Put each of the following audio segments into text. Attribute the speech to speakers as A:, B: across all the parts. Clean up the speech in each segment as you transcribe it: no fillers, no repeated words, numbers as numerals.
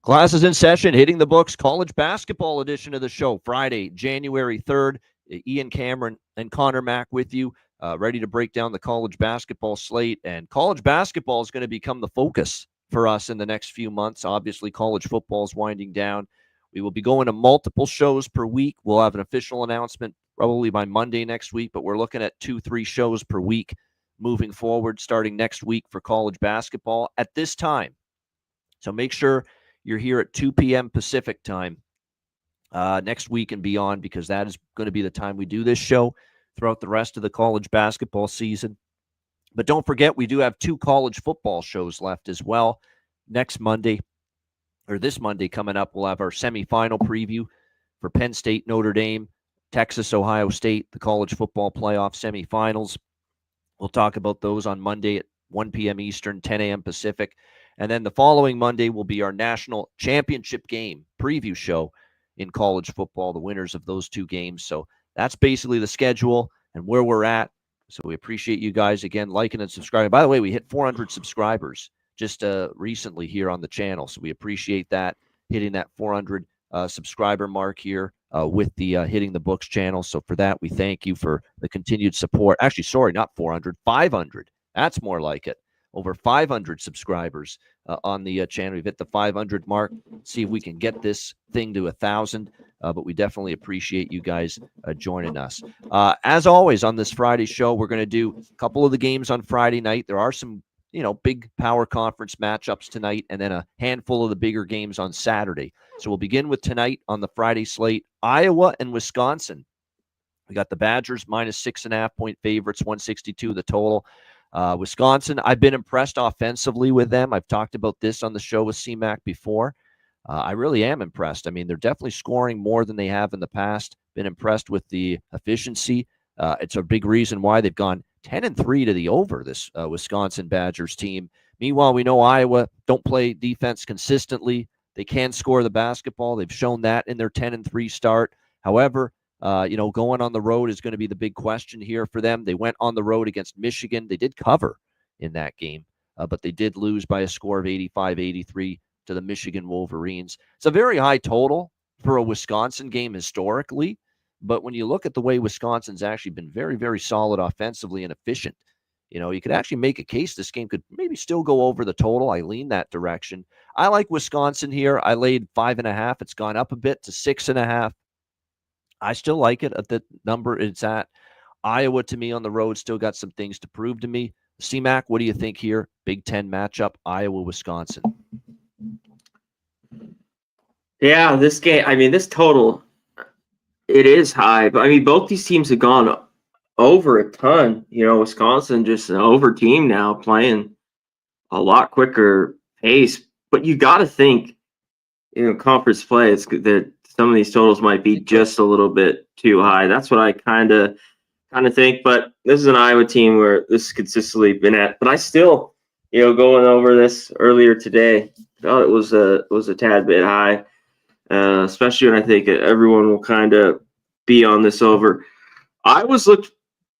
A: Classes in session, hitting the books, college basketball edition of the show, Friday, January 3rd. Ian Cameron and Connor Mack with you, ready to break down the college basketball slate. And college basketball is going to become the focus for us in the next few months. Obviously, college football is winding down. We will be going to multiple shows per week. We'll have an official announcement probably by Monday next week, but we're looking at 2-3 shows per week moving forward, starting next week for college basketball at this time. So make sure you're here at 2 p.m. Pacific time next week and beyond, because that is going to be the time we do this show throughout the rest of the college basketball season. But don't forget, we do have 2 college football shows left as well. Next Monday, or this Monday coming up, we'll have our semifinal preview for Penn State, Notre Dame, Texas, Ohio State, the college football playoff semifinals. We'll talk about those on Monday at 1 p.m. Eastern, 10 a.m. Pacific. And then the following Monday will be our national championship game preview show in college football, the winners of those 2 games. So that's basically the schedule and where we're at. So we appreciate you guys, again, liking and subscribing. By the way, we hit 400 subscribers just recently here on the channel. So we appreciate that, hitting that 400 subscriber mark here with the Hitting the Books channel. So for that, we thank you for the continued support. Actually, sorry, not 400, 500. That's more like it. Over 500 subscribers on the channel. We've hit the 500 mark. See if we can get this thing to 1,000. But we definitely appreciate you guys joining us. As always, on this Friday show, we're going to do a couple of the games on Friday night. There are some, big power conference matchups tonight, and then a handful of the bigger games on Saturday. So we'll begin with tonight on the Friday slate, Iowa and Wisconsin. We got the Badgers minus 6.5 point favorites, 162 the total. Wisconsin, I've been impressed offensively with them. I've talked about this on the show with CMAC before. I really am impressed. I mean, they're definitely scoring more than they have in the past. Been impressed with the efficiency. It's a big reason why they've gone 10-3 to the over, this Wisconsin Badgers team. Meanwhile, we know Iowa don't play defense consistently. They can score the basketball. They've shown that in their 10-3 start. However, going on the road is going to be the big question here for them. They went on the road against Michigan. They did cover in that game, but they did lose by a score of 85-83 to the Michigan Wolverines. It's a very high total for a Wisconsin game historically, but when you look at the way Wisconsin's actually been very, very solid offensively and efficient, you could actually make a case this game could maybe still go over the total. I lean that direction. I like Wisconsin here. I laid 5.5. It's gone up a bit to 6.5. I still like it at the number it's at. Iowa, to me, on the road, still got some things to prove to me. CMAC, what do you think here? Big Ten matchup, Iowa, Wisconsin.
B: Yeah, this game, this total, it is high. But, both these teams have gone over a ton. Wisconsin just an over team now, playing a lot quicker pace. But you got to think, conference play, it's that some of these totals might be just a little bit too high. That's what I kind of think. But this is an Iowa team where this has consistently been at. But I still, going over this earlier today, thought it was a tad bit high, especially when I think everyone will kind of be on this over. Iowa's looked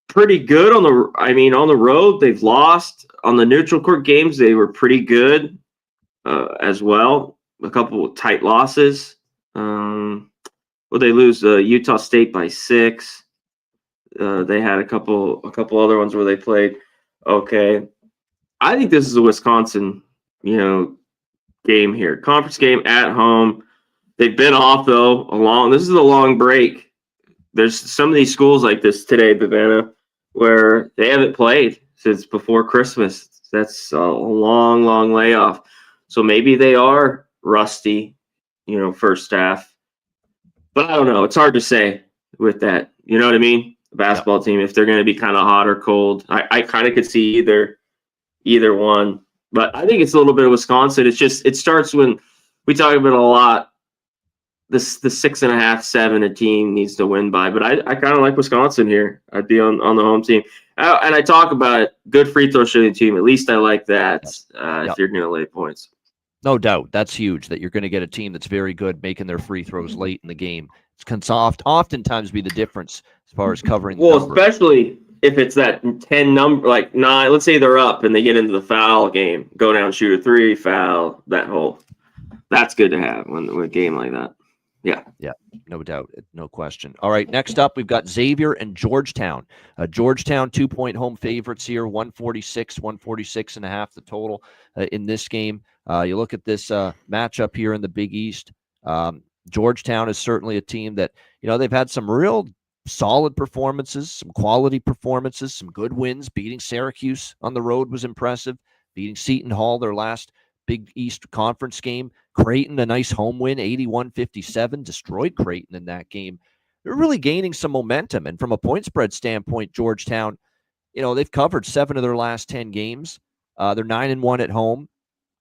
B: pretty good on the road. They've lost on the neutral court games. They were pretty good as well. A couple of tight losses. They lose Utah State by 6. They had a couple other ones where they played okay. I think this is a Wisconsin, game here. Conference game at home. They've been off though this is a long break. There's some of these schools like this today, Bavana, where they haven't played since before Christmas. That's a long, long layoff. So maybe they are rusty, first half. But I don't know. It's hard to say with that. You know what I mean? The basketball team, if they're going to be kind of hot or cold. I kind of could see either one. But I think it's a little bit of Wisconsin. It's just, it starts when we talk about a lot. The 6.5, 7 a team needs to win by. But I kind of like Wisconsin here. I'd be on the home team. And I talk about it. Good free throw shooting team. At least I like that if you're going to lay points.
A: No doubt. That's huge, that you're going to get a team that's very good making their free throws late in the game. It can oftentimes be the difference as far as covering the number.
B: Especially if it's that 10 number, like 9, let's say they're up and they get into the foul game, go down, shoot a 3, foul, that whole that's good to have when a game like that. Yeah.
A: Yeah, no doubt. No question. All right, next up, we've got Xavier and Georgetown. Georgetown 2-point home favorites here, 146 and a half the total in this game. You look at this matchup here in the Big East. Georgetown is certainly a team that, they've had some real solid performances, some quality performances, some good wins. Beating Syracuse on the road was impressive. Beating Seton Hall, their last Big East Conference game. Creighton, a nice home win, 81-57, destroyed Creighton in that game. They're really gaining some momentum. And from a point spread standpoint, Georgetown, they've covered 7 of their last 10 games. They're 9-1 at home.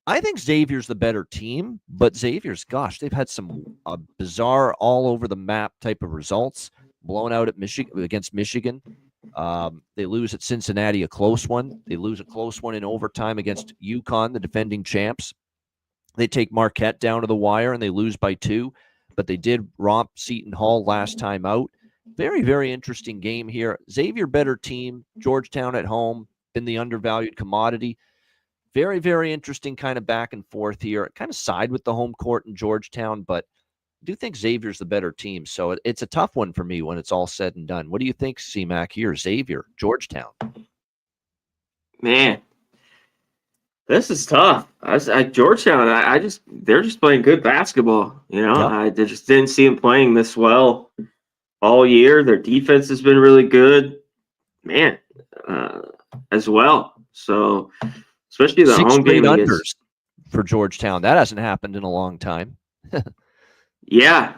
A: I think Xavier's the better team, but Xavier's, gosh, they've had some bizarre all over the map type of results. Blown out at Michigan against Michigan. They lose at Cincinnati, a close one. They lose a close one in overtime against UConn, the defending champs. They take Marquette down to the wire and they lose by 2, but they did romp Seton Hall last time out. Very, very interesting game here. Xavier better team. Georgetown at home, been the undervalued commodity. Very, very interesting kind of back and forth here. Kind of side with the home court in Georgetown, but I do think Xavier's the better team. So it's a tough one for me when it's all said and done. What do you think, C-Mac, here? Xavier, Georgetown.
B: Man, this is tough. Georgetown, they're just playing good basketball. Yep. I just didn't see them playing this well all year. Their defense has been really good, man, as well. So, especially the home game
A: unders for Georgetown. That hasn't happened in a long time.
B: Yeah,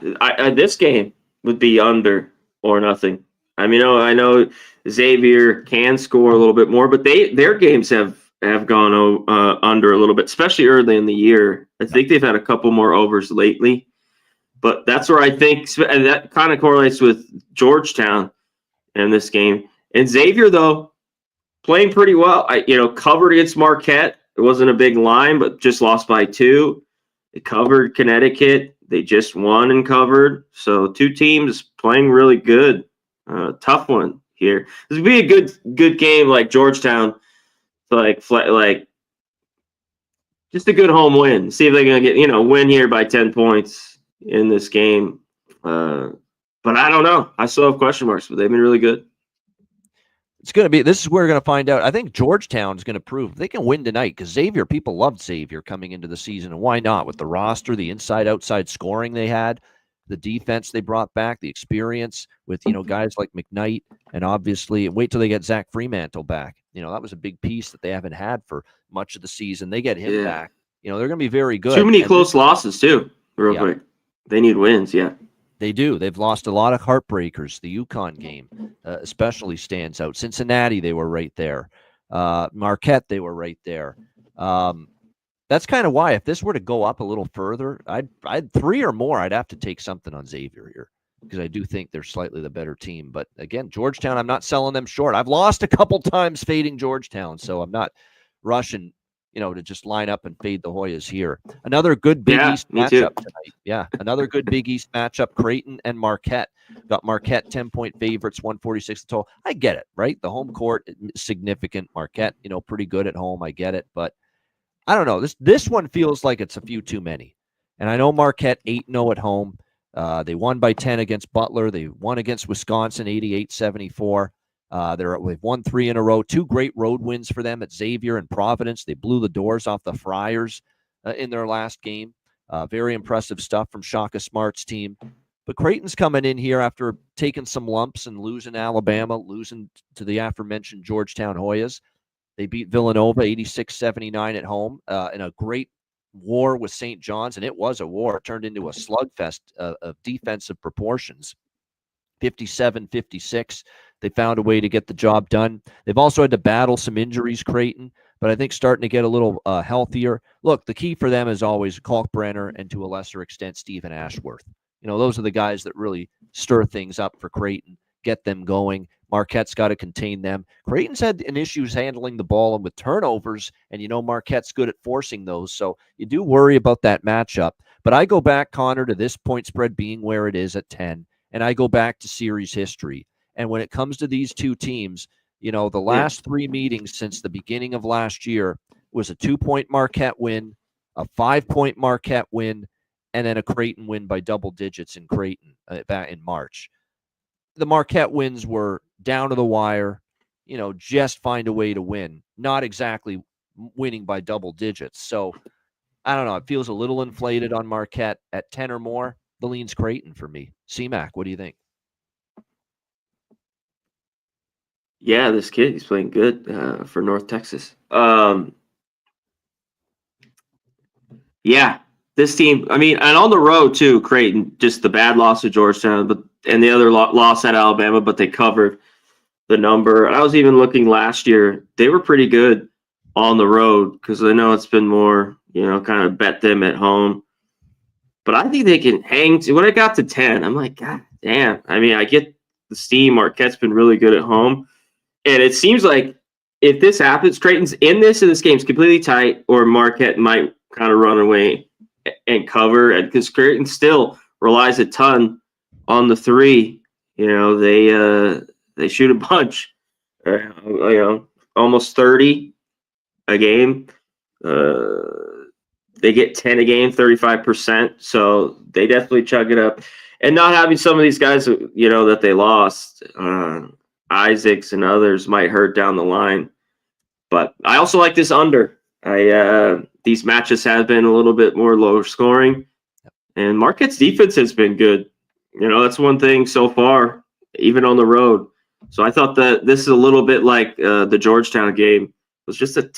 B: this game would be under or nothing. I mean, I know Xavier can score a little bit more, but their games have gone under a little bit, especially early in the year. I think they've had a couple more overs lately, but that's where I think, and that kind of correlates with Georgetown in this game. And Xavier, though, playing pretty well. Covered against Marquette. It wasn't a big line, but just lost by 2. They covered Connecticut. They just won and covered. So 2 teams playing really good. Tough one here. This would be a good game like Georgetown. Like just a good home win. See if they're going to get, win here by 10 points in this game. But I don't know. I still have question marks, but they've been really good.
A: This is where we're going to find out. I think Georgetown's going to prove they can win tonight because Xavier, people loved Xavier coming into the season. And why not? With the roster, the inside-outside scoring they had, the defense they brought back, the experience with, guys like McKnight, and obviously, wait till they get Zach Fremantle back. That was a big piece that they haven't had for much of the season. They get him back. They're going to be very good.
B: Too many close losses, too, real quick. They need wins,
A: They do. They've lost a lot of heartbreakers. The UConn game especially stands out. Cincinnati, they were right there. Marquette, they were right there. That's kind of why if this were to go up a little further, I'd 3 or more, I'd have to take something on Xavier here because I do think they're slightly the better team. But again, Georgetown, I'm not selling them short. I've lost a couple times fading Georgetown, so I'm not rushing to just line up and fade the Hoyas here. Another good Big East matchup tonight. Yeah, another good Big East matchup, Creighton and Marquette. Got Marquette 10-point favorites, 146 total. I get it, right? The home court is significant. Marquette, pretty good at home. I get it, but I don't know. This one feels like it's a few too many. And I know Marquette 8-0 at home. They won by 10 against Butler. They won against Wisconsin 88-74. They've won 3 in a row. 2 great road wins for them at Xavier and Providence. They blew the doors off the Friars in their last game. Very impressive stuff from Shaka Smart's team. But Creighton's coming in here after taking some lumps and losing Alabama, losing to the aforementioned Georgetown Hoyas. They beat Villanova 86-79 at home in a great war with St. John's, and it was a war. It turned into a slugfest of defensive proportions. 57-56. They found a way to get the job done. They've also had to battle some injuries, Creighton, but I think starting to get a little healthier. Look, the key for them is always Kalkbrenner and to a lesser extent Stephen Ashworth. Those are the guys that really stir things up for Creighton, get them going. Marquette's got to contain them. Creighton's had issues handling the ball and with turnovers, and Marquette's good at forcing those, so you do worry about that matchup. But I go back, Connor, to this point spread being where it is at 10, and I go back to series history. And when it comes to these 2 teams, the last 3 meetings since the beginning of last year was a 2-point Marquette win, a 5-point Marquette win, and then a Creighton win by double digits in Creighton back in March. The Marquette wins were down to the wire, just find a way to win, not exactly winning by double digits. So I don't know. It feels a little inflated on Marquette at 10 or more. The lean's Creighton for me. C-Mac, what do you think?
B: Yeah, this kid, he's playing good for North Texas. Yeah, this team, I mean, and on the road too, Creighton, just the bad loss to Georgetown, and the other loss at Alabama, but they covered the number. I was even looking last year; they were pretty good on the road because I know it's been more, kind of bet them at home. But I think they can hang. When I got to 10, I'm like, God damn. I mean, I get the steam. Marquette's been really good at home, and it seems like if this happens, Creighton's in this, and this game's completely tight, or Marquette might kind of run away and cover, and because Creighton still relies a ton on the three. They shoot a bunch, almost 30 a game. They get 10 a game, 35%. So they definitely chug it up. And not having some of these guys, that they lost, Isaacs and others might hurt down the line. But I also like this under. These matches have been a little bit more lower scoring, and Marquette's defense has been good. That's one thing so far, even on the road. So I thought that this is a little bit like the Georgetown game. It was just a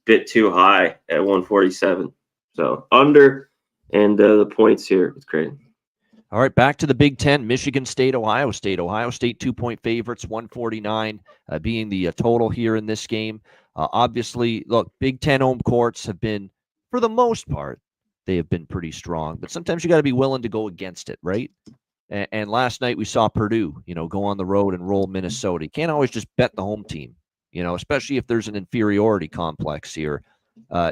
B: bit too high at 147. So under, and the points here with Creighton.
A: All right, back to the Big Ten, Michigan State, Ohio State. Ohio State 2-point favorites, 149 being the total here in this game. Obviously, look, Big Ten home courts have been, for the most part, they have been pretty strong. But sometimes you got to be willing to go against it, right? And last night we saw Purdue, go on the road and roll Minnesota. You can't always just bet the home team, especially if there's an inferiority complex here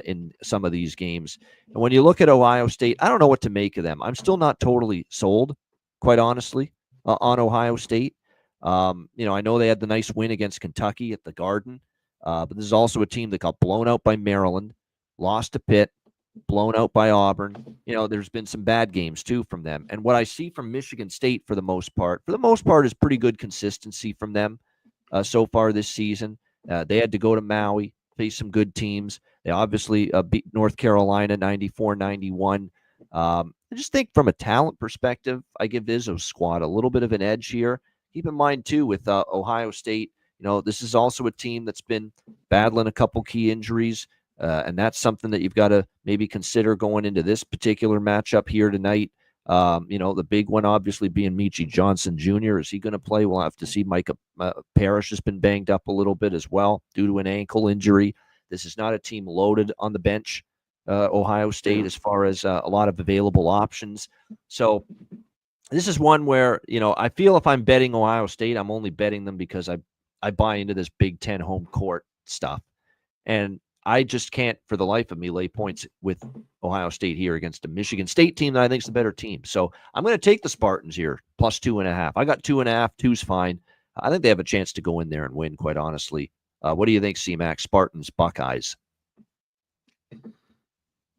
A: in some of these games. And when you look at Ohio State, I don't know what to make of them. I'm still not totally sold, quite honestly, on Ohio State. I know they had the nice win against Kentucky at the Garden, but this is also a team that got blown out by Maryland, lost to Pitt, blown out by Auburn. There's been some bad games too from them. And what I see from Michigan State for the most part is pretty good consistency from them so far this season. They had to go to Maui, face some good teams. They obviously beat North Carolina 94-91. I just think from a talent perspective, I give Izzo's squad a little bit of an edge here. Keep in mind, too, with Ohio State, this is also a team that's been battling a couple key injuries, and that's something that you've got to maybe consider going into this particular matchup here tonight. The big one obviously being Michi Johnson Jr. Is he going to play? We'll have to see. Micah Parrish has been banged up a little bit as well due to an ankle injury. This is not a team loaded on the bench, Ohio State, as far as a lot of available options. So this is one where, I feel if I'm betting Ohio State, I'm only betting them because I buy into this Big Ten home court stuff. And I just can't, for the life of me, lay points with Ohio State here against a Michigan State team that I think is the better team. So I'm going to take the Spartans here, plus 2.5. I got 2.5. 2's fine. I think they have a chance to go in there and win, quite honestly. What do you think, C-Mac? Spartans, Buckeyes?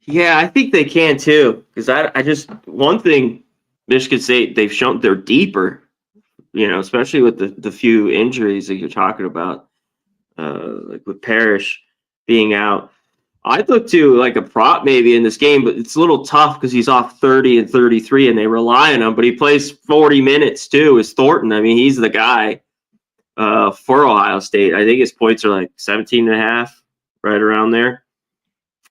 B: Yeah, I think they can too. Because I just, one thing Michigan State, they've shown they're deeper, especially with the few injuries that you're talking about, like with Parrish being out. I'd look to like a prop maybe in this game, but it's a little tough because he's off 30 and 33 and they rely on him, but he plays 40 minutes too, is Thornton. I mean, he's the guy for Ohio State. I think his points are like 17.5, right around there.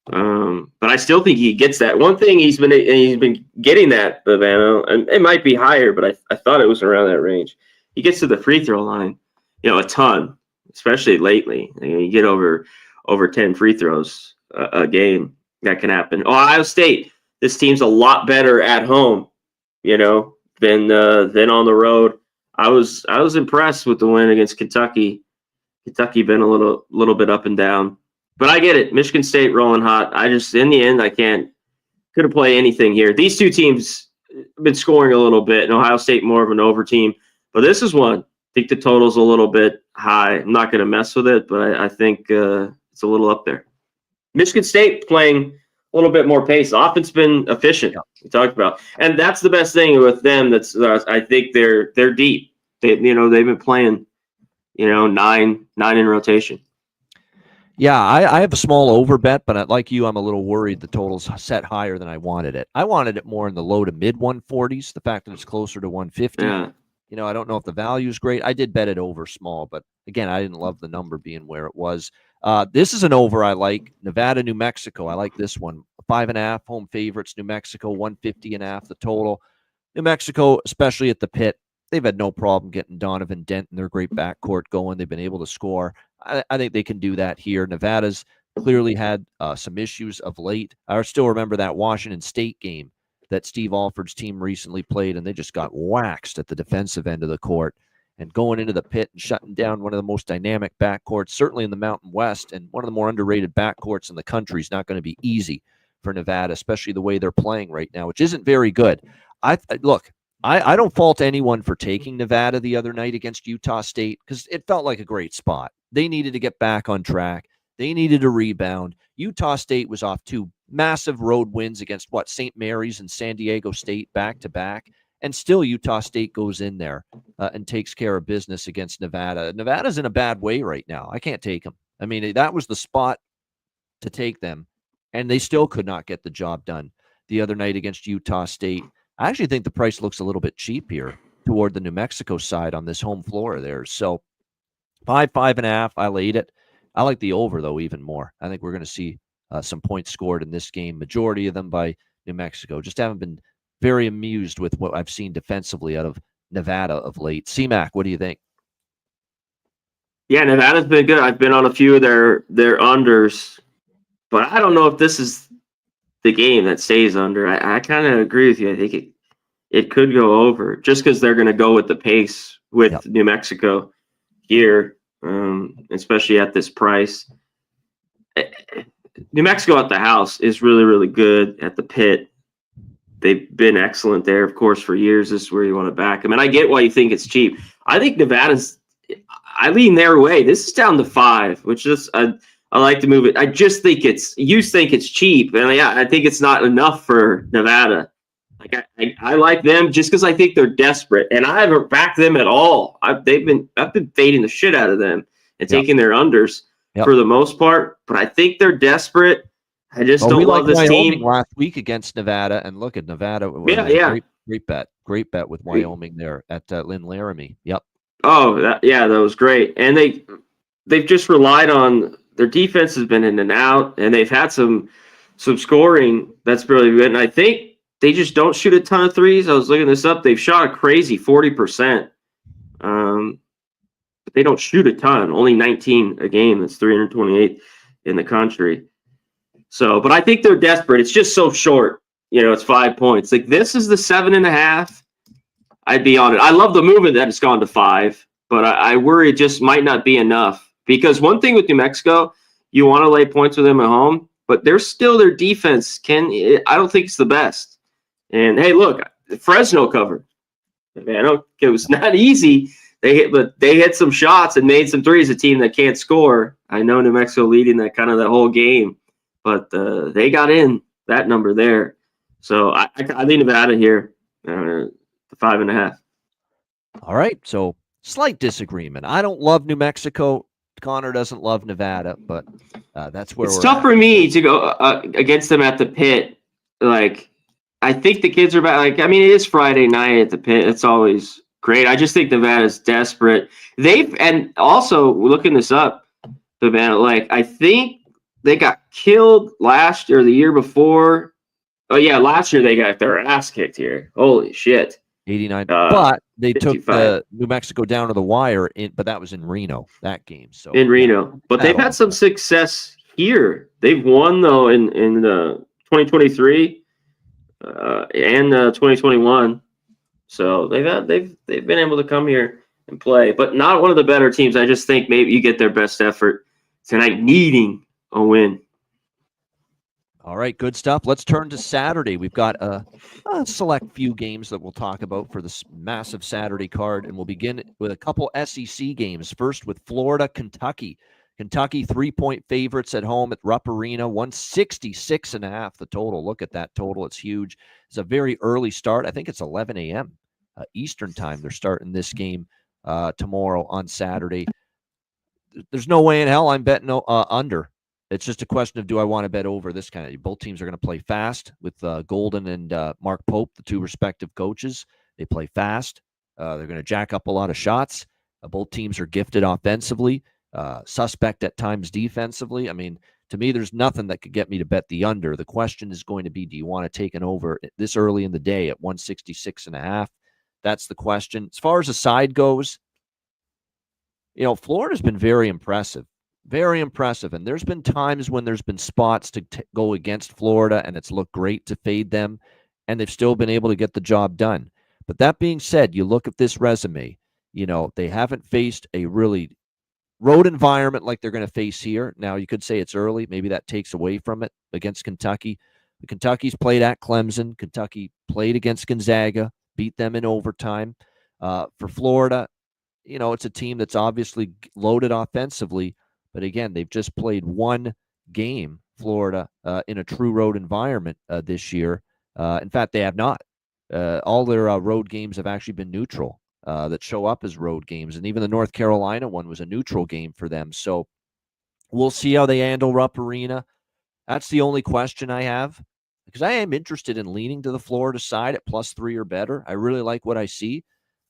B: But I still think he gets that. One thing he's been getting that, Bavano, and it might be higher, but I thought it was around that range. He gets to the free throw line, a ton, especially lately. You get over 10 free throws a game. That can happen. Ohio State, this team's a lot better at home, than on the road. I was impressed with the win against Kentucky. Kentucky been a little bit up and down, but I get it. Michigan State rolling hot. I just, in the end, I couldn't play anything here. These two teams have been scoring a little bit, and Ohio State more of an over team. But this is one. I think the total's a little bit high. I'm not going to mess with it, but I think it's a little up there. Michigan State playing little bit more pace. The offense been efficient.
A: Yeah.
B: We talked about, and that's the best thing with them. That's I think they're deep. They've been playing, 9 in rotation.
A: Yeah, I have a small over bet, but like you, I'm a little worried the total's set higher than I wanted it. I wanted it more in the low to mid 140s. The fact that it's closer to 150.
B: Yeah.
A: I don't know if the value is great. I did bet it over small, but again, I didn't love the number being where it was. This is an over I like. Nevada, New Mexico. I like this one. 5.5 home favorites. New Mexico 150.5 the total. New Mexico, especially at the pit, they've had no problem getting Donovan Dent and their great backcourt going. They've been able to score. I think they can do that here. Nevada's clearly had some issues of late. I still remember that Washington State game that Steve Alford's team recently played, and they just got waxed at the defensive end of the court. And going into the pit and shutting down one of the most dynamic backcourts, certainly in the Mountain West, and one of the more underrated backcourts in the country is not going to be easy for Nevada, especially the way they're playing right now, which isn't very good. I don't fault anyone for taking Nevada the other night against Utah State because it felt like a great spot. They needed to get back on track. They needed a rebound. Utah State was off 2 massive road wins against St. Mary's and San Diego State back-to-back. And still Utah State goes in there and takes care of business against Nevada. Nevada's in a bad way right now. I can't take them. I mean, that was the spot to take them, and they still could not get the job done the other night against Utah State. I actually think the price looks a little bit cheap here toward the New Mexico side on this home floor of theirs. So 5.5. I laid it. I like the over, though, even more. I think we're going to see some points scored in this game, majority of them by New Mexico. Just haven't been very amused with what I've seen defensively out of Nevada of late. C-Mac, what do you think?
B: Yeah, Nevada's been good. I've been on a few of their unders, but I don't know if this is the game that stays under. I kind of agree with you. I think it could go over just because they're going to go with the pace with New Mexico here, especially at this price. New Mexico at the house is really, really good at the pit. They've been excellent there, of course, for years. This is where you want to back them. And I get why you think it's cheap. I think Nevada's – I lean their way. This is down to 5, which is I like to move it. I just think you think it's cheap. And I think it's not enough for Nevada. Like I like them just because I think they're desperate. And I haven't backed them at all. I've been fading the shit out of them and taking their unders for the most part. But I think they're desperate. I just don't love this team.
A: Last week against Nevada, and look at Nevada. Great bet. Great bet with Wyoming there at Lynn Laramie. Yep.
B: Oh, that was great. And they've just relied on their defense has been in and out, and they've had some scoring that's really good. And I think they just don't shoot a ton of threes. I was looking this up. They've shot a crazy 40%. But they don't shoot a ton. Only 19 a game. That's 328 in the country. So, but I think they're desperate. It's just so short. It's 5 points. Like this is the 7.5. I'd be on it. I love the movement that it's gone to 5, but I worry it just might not be enough. Because one thing with New Mexico, you want to lay points with them at home, but they're still their defense I don't think it's the best. And hey, look, Fresno covered. Man, it was not easy. They hit some shots and made some threes. A team that can't score. I know New Mexico leading that whole game. But they got in that number there. So I lean Nevada here, the 5.5.
A: All right. So slight disagreement. I don't love New Mexico. Connor doesn't love Nevada, but that's where
B: it's tough for me to go against them at the pit. Like, I think the kids are back. It is Friday night at the pit. It's always great. I just think Nevada's desperate. And also looking this up, Nevada, I think they got killed last year or the year before. Oh, yeah, last year they got their ass kicked here. Holy shit.
A: 89. But they 55. Took New Mexico down to the wire, but that was in Reno, that game. So
B: in Reno. But they've had some success here. They've won, though, in 2023 and 2021. So they've been able to come here and play. But not one of the better teams. I just think maybe you get their best effort tonight, needing a win.
A: All right, good stuff. Let's turn to Saturday. We've got a select few games that we'll talk about for this massive Saturday card, and we'll begin with a couple SEC games. First with Florida, Kentucky. Kentucky 3-point favorites at home at Rupp Arena, 166.5 the total. Look at that total. It's huge. It's a very early start. I think it's 11 a.m. Eastern time. They're starting this game tomorrow on Saturday. There's no way in hell I'm betting under. It's just a question of, do I want to bet over this kind of? Both teams are going to play fast with Golden and Mark Pope, the two respective coaches. They play fast. They're going to jack up a lot of shots. Both teams are gifted offensively, suspect at times defensively. I mean, to me, there's nothing that could get me to bet the under. The question is going to be, do you want to take an over this early in the day at 166.5? That's the question. As far as the side goes, Florida's been very impressive. Very impressive. And there's been times when there's been spots to go against Florida, and it's looked great to fade them, and they've still been able to get the job done. But that being said, you look at this resume, they haven't faced a really road environment like they're going to face here. Now, you could say it's early. Maybe that takes away from it against Kentucky. But Kentucky's played at Clemson. Kentucky played against Gonzaga, beat them in overtime. For Florida, it's a team that's obviously loaded offensively. But again, they've just played one game, Florida, in a true road environment this year. In fact, they have not. All their road games have actually been neutral, that show up as road games. And even the North Carolina one was a neutral game for them. So we'll see how they handle Rupp Arena. That's the only question I have, because I am interested in leaning to the Florida side at +3 or better. I really like what I see.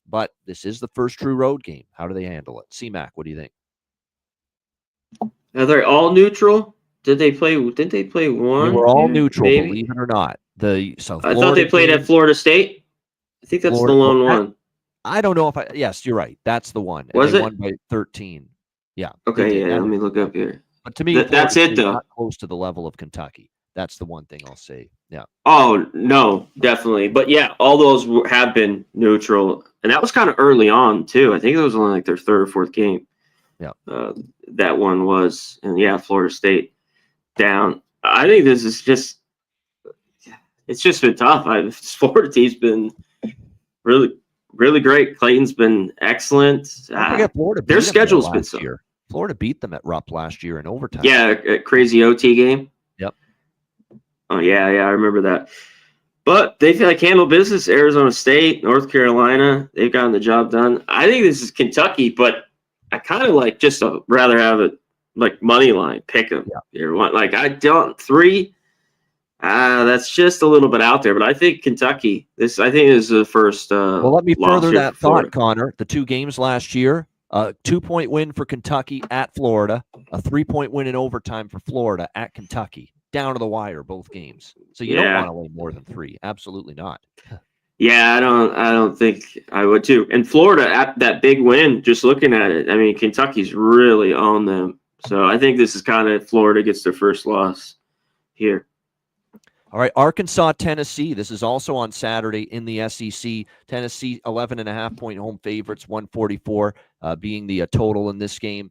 A: But this is the first true road game. How do they handle it? C-Mac, what do you think?
B: Are they all neutral? Did they play one?
A: They were all neutral,
B: maybe?
A: Believe it or not.
B: I thought they played at Florida State. I think that's the lone one.
A: I don't know if yes, you're right. That's the one.
B: Was
A: they
B: it?
A: won by 13. Yeah.
B: Okay, yeah, let me look up here.
A: But to me,
B: that's it, though.
A: Not close to the level of Kentucky. That's the one thing I'll say. Yeah.
B: Oh, no, definitely. But yeah, all those have been neutral. And that was kind of early on, too. I think it was only like their third or fourth game.
A: Yeah.
B: That one was. And yeah, Florida State down. I think this is just, it's just been tough. This Florida team's been really, really great. Clayton's been excellent.
A: Florida
B: their schedule's been so.
A: Florida beat them at Rupp last year in overtime.
B: Yeah, a crazy OT game.
A: Yep.
B: Oh, yeah, I remember that. But they feel like handle business. Arizona State, North Carolina, they've gotten the job done. I think this is Kentucky, but I kind of like just rather have it like money line, pick them. Yeah. Like I don't 3. That's just a little bit out there, but I think Kentucky. I think is the first.
A: Well, let me further that thought, Connor. The 2 games last year, a 2-point win for Kentucky at Florida, a 3-point win in overtime for Florida at Kentucky. Down to the wire, both games. So you don't want to lay more than 3. Absolutely not.
B: Yeah, I don't think I would too. And Florida at that big win, just looking at it, I mean, Kentucky's really on them. So I think this is kind of Florida gets their first loss here.
A: All right, Arkansas, Tennessee. This is also on Saturday in the SEC. Tennessee, 11.5-point home favorites, 144 being the total in this game.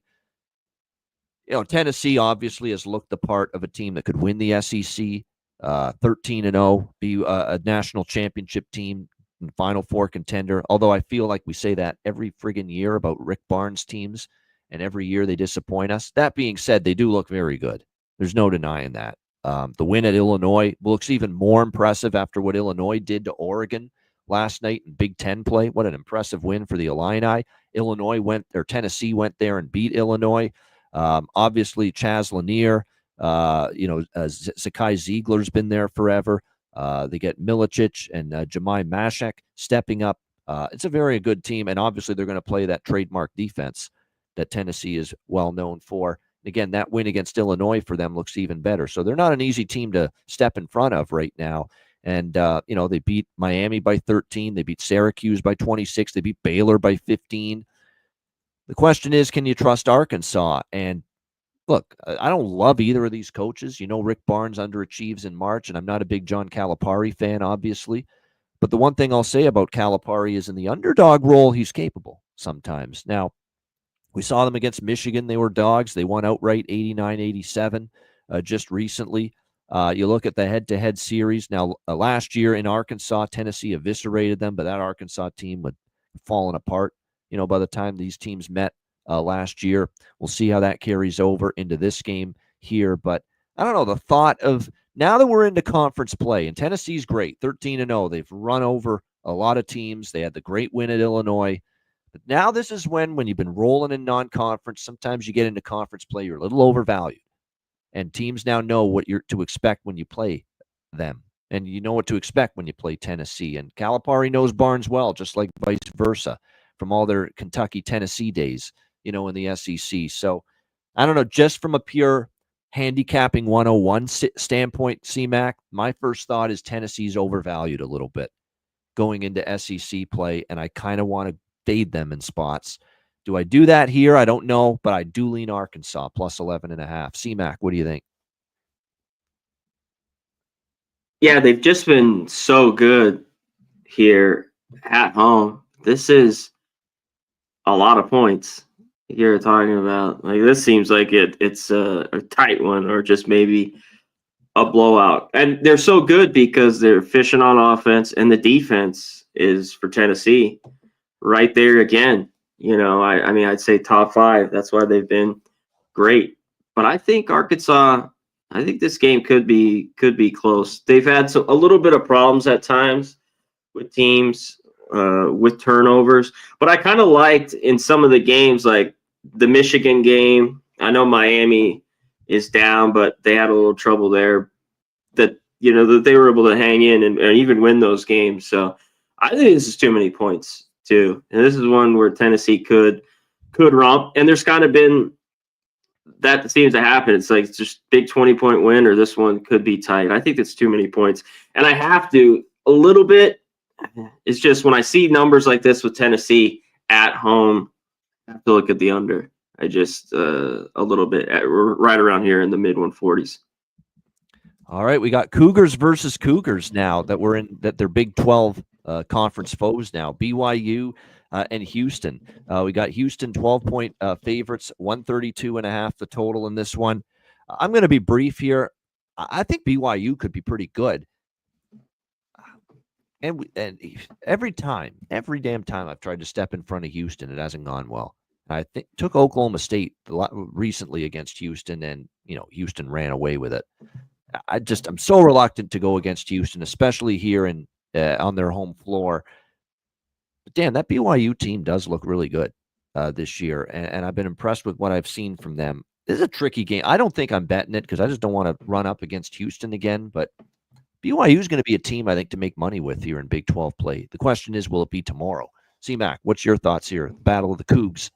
A: Tennessee obviously has looked the part of a team that could win the SEC, 13-0, be a national championship team and Final Four contender. Although I feel like we say that every friggin' year about Rick Barnes teams, and every year they disappoint us. That being said, they do look very good. There's no denying that. The win at Illinois looks even more impressive after what Illinois did to Oregon last night in Big Ten play. What an impressive win for the Illini. Tennessee went there and beat Illinois. Obviously, Chaz Lanier, Zakai Ziegler's been there forever. They get Milicic and Jemai Mashak stepping up. It's a very good team, and obviously they're going to play that trademark defense that Tennessee is well known for. Again, that win against Illinois for them looks even better. So they're not an easy team to step in front of right now. And, they beat Miami by 13. They beat Syracuse by 26. They beat Baylor by 15. The question is, can you trust Arkansas? And look, I don't love either of these coaches. Rick Barnes underachieves in March, and I'm not a big John Calipari fan, obviously. But the one thing I'll say about Calipari is in the underdog role, he's capable sometimes. Now, we saw them against Michigan. They were dogs. They won outright 89-87 just recently. You look at the head-to-head series. Now, last year in Arkansas, Tennessee eviscerated them, but that Arkansas team had fallen apart, by the time these teams met last year. We'll see how that carries over into this game here. But I don't know, the thought of now that we're into conference play, and Tennessee's great, 13-0. They've run over a lot of teams. They had the great win at Illinois. But now this is when you've been rolling in non-conference, sometimes you get into conference play, you're a little overvalued. And teams now know what you're to expect when you play them. And you know what to expect when you play Tennessee. And Calipari knows Barnes well, just like vice versa, from all their Kentucky-Tennessee days, in the SEC. So I don't know, just from a pure handicapping 101 standpoint, CMAC, my first thought is Tennessee's overvalued a little bit going into SEC play, and I kind of want to fade them in spots. Do I do that here? I don't know, but I do lean Arkansas plus 11.5. CMAC, what do you think?
B: Yeah, they've just been so good here at home. This is a lot of points you're talking about. Like, this seems like it's a tight one, or just maybe a blowout. And they're so good because they're efficient on offense, and the defense is, for Tennessee, right there again. I mean, I'd say top 5. That's why they've been great. But I think Arkansas, I think this game could be close. They've had a little bit of problems at times with teams, with turnovers. But I kind of liked in some of the games, like the Michigan game. I know Miami is down, but they had a little trouble there. That they were able to hang in and even win those games. So I think this is too many points too, and this is one where Tennessee could romp. And there's kind of been that seems to happen. It's like just big 20-point win, or this one could be tight. I think it's too many points, and I have to a little bit. It's just when I see numbers like this with Tennessee at home, I have to look at the under. I just a little bit right around here in the mid 140s.
A: All right, we got Cougars versus Cougars now that they're Big 12 conference foes now. BYU and Houston. We got Houston 12-point favorites, 132.5 the total in this one. I'm going to be brief here. I think BYU could be pretty good. And every damn time I've tried to step in front of Houston, it hasn't gone well. I think took Oklahoma State recently against Houston, and Houston ran away with it. I'm so reluctant to go against Houston, especially here on their home floor. But damn, that BYU team does look really good this year, and I've been impressed with what I've seen from them. This is a tricky game. I don't think I'm betting it because I just don't want to run up against Houston again. But BYU is going to be a team I think to make money with here in Big 12 play. The question is, will it be tomorrow? C-Mac, what's your thoughts here? Battle of the Cougs.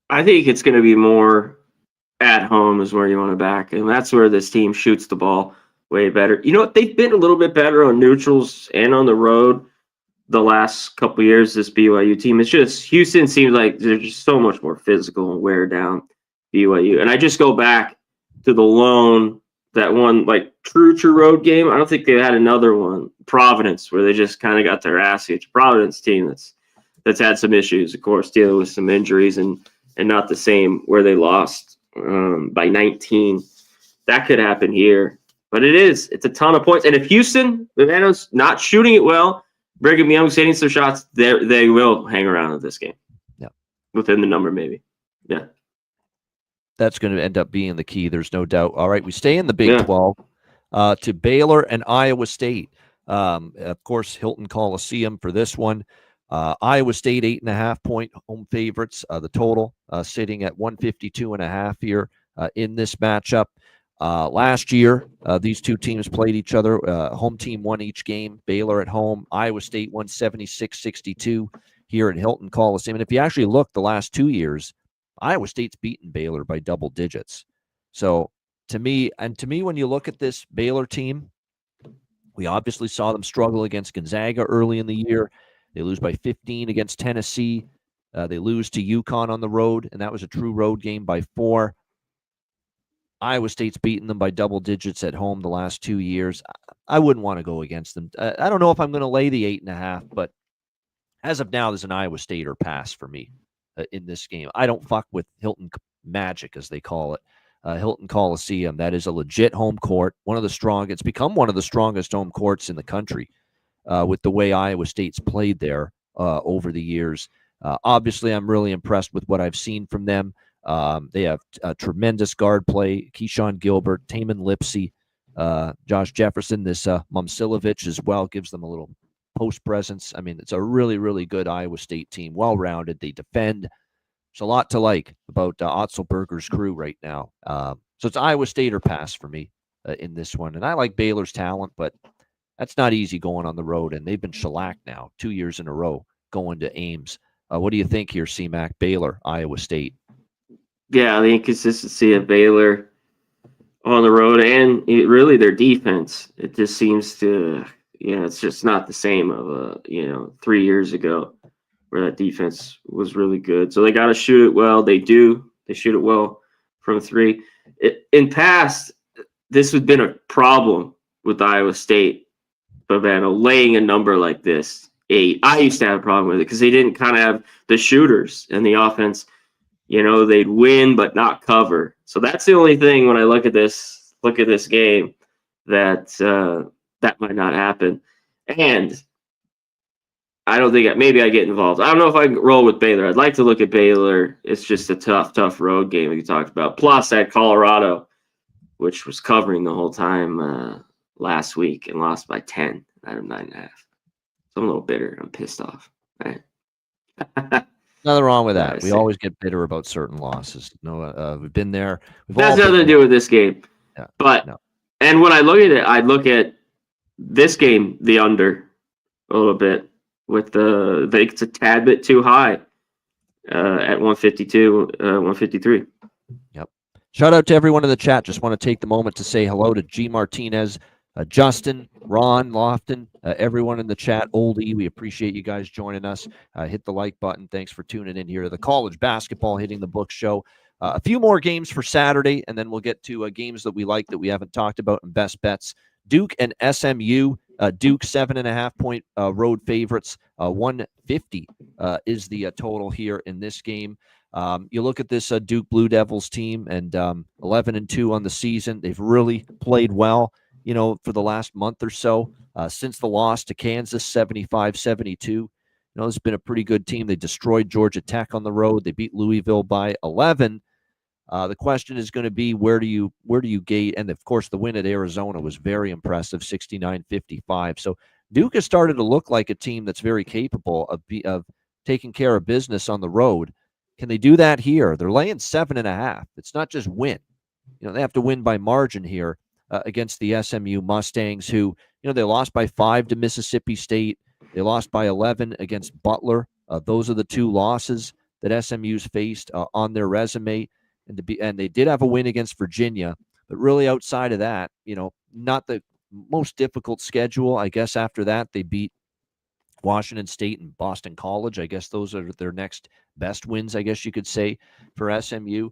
B: I think it's going to be more at home is where you want to back, and that's where this team shoots the ball way better. They've been a little bit better on neutrals and on the road the last couple of years. This BYU team, it's just Houston seems like they're just so much more physical and wear down BYU. And I just go back to the that one like true road game. I don't think they had another one, Providence, where they just kind of got their ass kicked. Providence team that's had some issues, of course, dealing with some injuries and not the same, where they lost by 19. That could happen here, but it's a ton of points. And if Houston, Bavano's not shooting it well, Brigham Young's hitting some shots, they will hang around in this game.
A: Yeah,
B: within the number, maybe. Yeah,
A: that's going to end up being the key. There's no doubt. All right, we stay in the Big 12 to Baylor and Iowa State. Of course, Hilton Coliseum for this one. Iowa State 8.5-point home favorites. The total sitting at 152.5 here in this matchup. Last year, these two teams played each other. Home team won each game. Baylor at home. Iowa State won 76-62 here at Hilton Coliseum. And if you actually look the last 2 years, Iowa State's beaten Baylor by double digits. So to me, when you look at this Baylor team, we obviously saw them struggle against Gonzaga early in the year. They lose by 15 against Tennessee. They lose to UConn on the road, and that was a true road game by 4. Iowa State's beaten them by double digits at home the last 2 years. I wouldn't want to go against them. I don't know if I'm going to lay the 8.5, but as of now, there's an Iowa State or pass for me in this game. I don't fuck with Hilton Magic, as they call it. Hilton Coliseum. That is a legit home court. It's become one of the strongest home courts in the country with the way Iowa State's played there over the years. Obviously, I'm really impressed with what I've seen from them. They have tremendous guard play. Keyshawn Gilbert, Taman Lipsey, Josh Jefferson, this Momsilovic as well gives them a little post presence. I mean, it's a really, really good Iowa State team, well-rounded. They defend. There's a lot to like about Otzelberger's crew right now. So it's Iowa State or pass for me in this one. And I like Baylor's talent, but that's not easy going on the road. And they've been shellacked now 2 years in a row going to Ames. What do you think here, CMAC? Baylor, Iowa State.
B: Yeah, the inconsistency of Baylor on the road and really their defense. It just seems to, it's just not the same of 3 years ago where that defense was really good. So they got to shoot it well. They do. They shoot it well from three. In past, this has been a problem with Iowa State, Bavano, laying a number like this, 8. I used to have a problem with it because they didn't kind of have the shooters and the offense. They'd win but not cover. So that's the only thing when I look at this game that might not happen. And I don't think maybe I get involved. I don't know if I can roll with Baylor. I'd like to look at Baylor. It's just a tough road game we talked about. Plus at Colorado, which was covering the whole time last week and lost by 10 out of 9.5. So I'm a little bitter. I'm pissed off. Right?
A: Nothing wrong with that. We always get bitter about certain losses. We've been there.
B: That's nothing to do with this game. Yeah, but and when I look at it, I look at this game, the under, a little bit. With I think it's a tad bit too high at 152, 153.
A: Yep. Shout out to everyone in the chat. Just want to take the moment to say hello to G. Martinez, Justin, Ron, Lofton, everyone in the chat, Oldie. We appreciate you guys joining us. Hit the like button. Thanks for tuning in here to the College Basketball Hitting the Book show. A few more games for Saturday, and then we'll get to games that we like that we haven't talked about and best bets. Duke and SMU. Duke 7.5 point road favorites. 150 is the total here in this game. You look at this Duke Blue Devils team, and 11-2 on the season. They've really played well, for the last month or so since the loss to Kansas 75-72. It's been a pretty good team. They destroyed Georgia Tech on the road. They beat Louisville by 11. The question is going to be where do you gate? And of course, the win at Arizona was very impressive, 69-55. So Duke has started to look like a team that's very capable of taking care of business on the road. Can they do that here? They're laying 7.5. It's not just win. They have to win by margin here against the SMU Mustangs, who they lost by 5 to Mississippi State. They lost by 11 against Butler. Those are the 2 losses that SMU's faced on their resume. And they did have a win against Virginia, but really outside of that, not the most difficult schedule. I guess after that, they beat Washington State and Boston College. I guess those are their next best wins, I guess you could say, for SMU.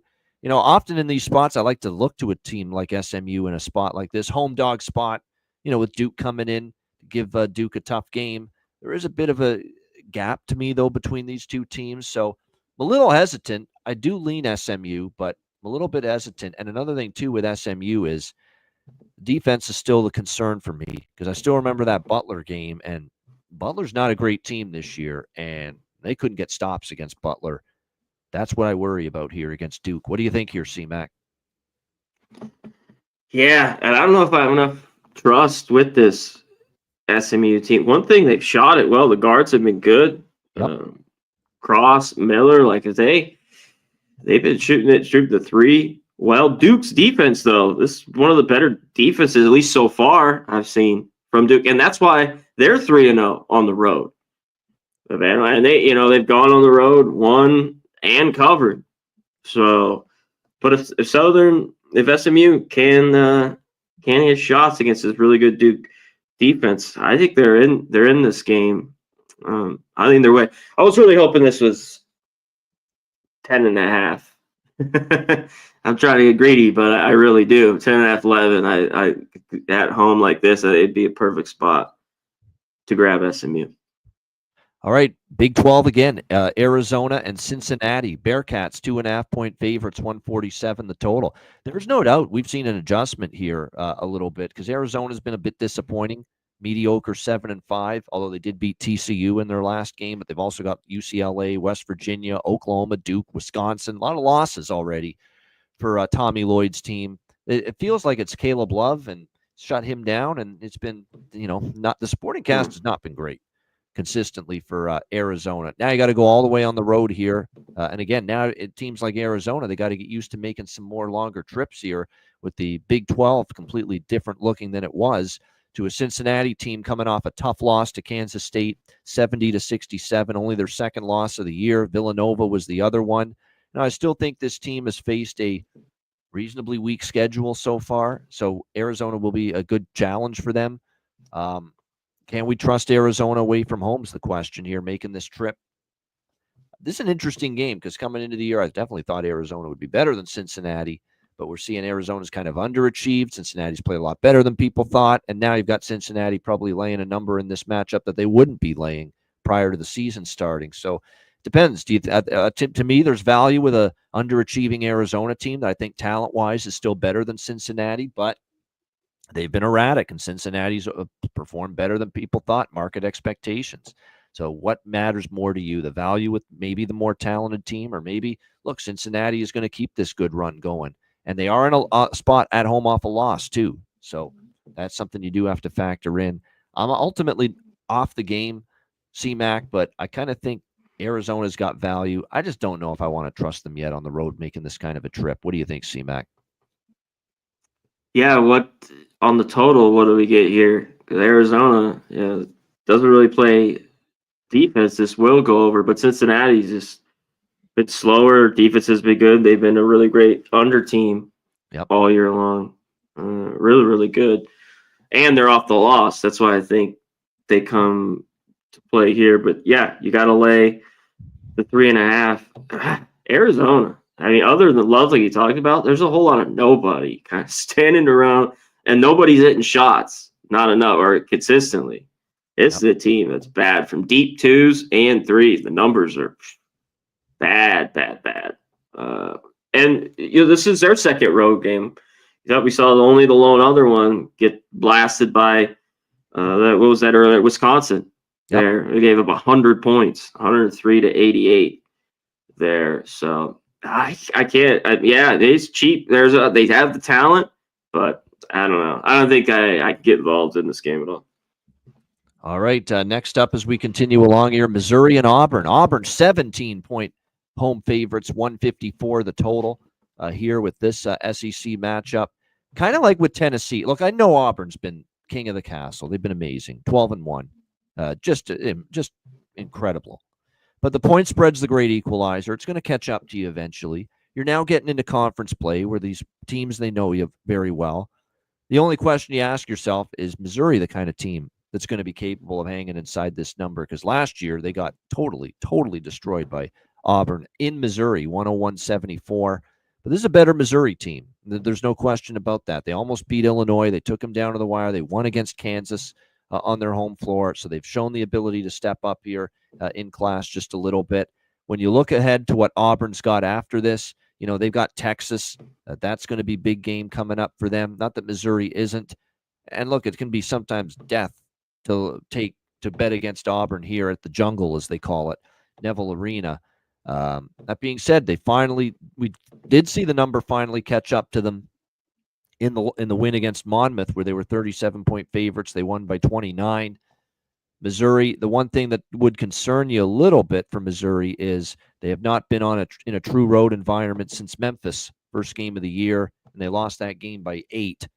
A: Often in these spots, I like to look to a team like SMU in a spot like this, home dog spot, with Duke coming in to give Duke a tough game. There is a bit of a gap to me, though, between these two teams. So I'm a little hesitant. I do lean SMU, but I'm a little bit hesitant. And another thing, too, with SMU is defense is still the concern for me because I still remember that Butler game, and Butler's not a great team this year, and they couldn't get stops against Butler. That's what I worry about here against Duke. What do you think here, C-Mac?
B: Yeah, and I don't know if I have enough trust with this SMU team. One thing, they've shot it well. The guards have been good. Yep. Cross, Miller, they've been shooting the 3. Well, Duke's defense, though, this is one of the better defenses, at least so far, I've seen from Duke. And that's why they're 3-0 on the road. And they've gone on the road, won, and covered. So, but if SMU can hit shots against this really good Duke defense, I think they're in this game. I think they're way. I was really hoping this was 10.5. I'm trying to get greedy, but I really do. 10.5, 11. I at home like this, it'd be a perfect spot to grab SMU.
A: All right, Big 12 again. Arizona and Cincinnati. Bearcats 2.5 point favorites, 147 the total. There's no doubt we've seen an adjustment here a little bit because Arizona's been a bit disappointing mediocre 7-5, although they did beat TCU in their last game, but they've also got UCLA, West Virginia, Oklahoma, Duke, Wisconsin. A lot of losses already for Tommy Lloyd's team. It feels like it's Caleb Love and shut him down, and it's been, not the supporting cast has not been great consistently for Arizona. Now you got to go all the way on the road here. And again, now teams like Arizona, they got to get used to making some more longer trips here with the Big 12 completely different looking than it was, to a Cincinnati team coming off a tough loss to Kansas State, 70-67, only their second loss of the year. Villanova was the other one. Now, I still think this team has faced a reasonably weak schedule so far, so Arizona will be a good challenge for them. Can we trust Arizona away from home is the question here, making this trip. This is an interesting game because coming into the year, I definitely thought Arizona would be better than Cincinnati, but we're seeing Arizona's kind of underachieved. Cincinnati's played a lot better than people thought, and now you've got Cincinnati probably laying a number in this matchup that they wouldn't be laying prior to the season starting. So depends. To me, there's value with a underachieving Arizona team that I think talent-wise is still better than Cincinnati, but they've been erratic, and Cincinnati's performed better than people thought, market expectations. So what matters more to you, the value with maybe the more talented team, or maybe, look, Cincinnati is going to keep this good run going, and they are in a spot at home off a loss too. So that's something you do have to factor in. I'm ultimately off the game, C-Mac, but I kind of think Arizona's got value. I just don't know if I want to trust them yet on the road making this kind of a trip. What do you think, C-Mac?
B: Yeah, what on the total, what do we get here? 'Cause Arizona, doesn't really play defense. This will go over, but Cincinnati's just a bit slower. Defense has been good. They've been a really great under team all year long. Really, really good. And they're off the loss. That's why I think they come to play here. But yeah, you got to lay the 3.5. Arizona. I mean, other than Love, like you talked about, there's a whole lot of nobody kind of standing around, and nobody's hitting shots, not enough or consistently. It's the team that's bad from deep twos and threes. The numbers are bad, bad, bad. And this is their second road game. You thought we saw only the lone other one get blasted by what was that earlier? Wisconsin. There, they gave up 100 points, 103-88 there. So I can't. It's cheap. They have the talent, but I don't know. I don't think I get involved in this game at all.
A: All right. Next up, as we continue along here, Missouri and Auburn. Auburn 17-point home favorites, 154 the total here with this SEC matchup. Kind of like with Tennessee. Look, I know Auburn's been king of the castle. They've been amazing, 12-1, just incredible. But the point spread's the great equalizer. It's going to catch up to you eventually. You're now getting into conference play where these teams, they know you very well. The only question you ask yourself is, Missouri the kind of team that's going to be capable of hanging inside this number? Because last year they got totally destroyed by Auburn in Missouri, 101-74. But this is a better Missouri team. There's no question about that. They almost beat Illinois. They took them down to the wire. They won against Kansas on their home floor. So they've shown the ability to step up here in class just a little bit. When you look ahead to what Auburn's got after this, they've got Texas. That's going to be big game coming up for them. Not that Missouri isn't. And look, it can be sometimes death to bet against Auburn here at the Jungle, as they call it, Neville Arena. That being said, we did see the number finally catch up to them in the win against Monmouth, where they were 37-point favorites. They won by 29. Missouri, the one thing that would concern you a little bit for Missouri is they have not been in a true road environment since Memphis, first game of the year, and they lost that game by 8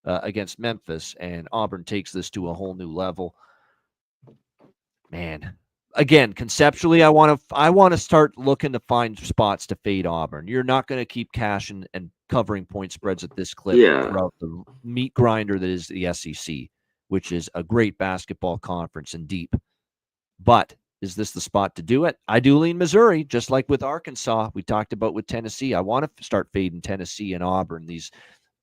A: against Memphis, and Auburn takes this to a whole new level. Man, again, conceptually, I want to start looking to find spots to fade Auburn. You're not going to keep cashing and covering point spreads at this clip throughout the meat grinder that is the SEC, which is a great basketball conference and deep. But is this the spot to do it? I do lean Missouri, just like with Arkansas. We talked about with Tennessee. I want to start fading Tennessee and Auburn, these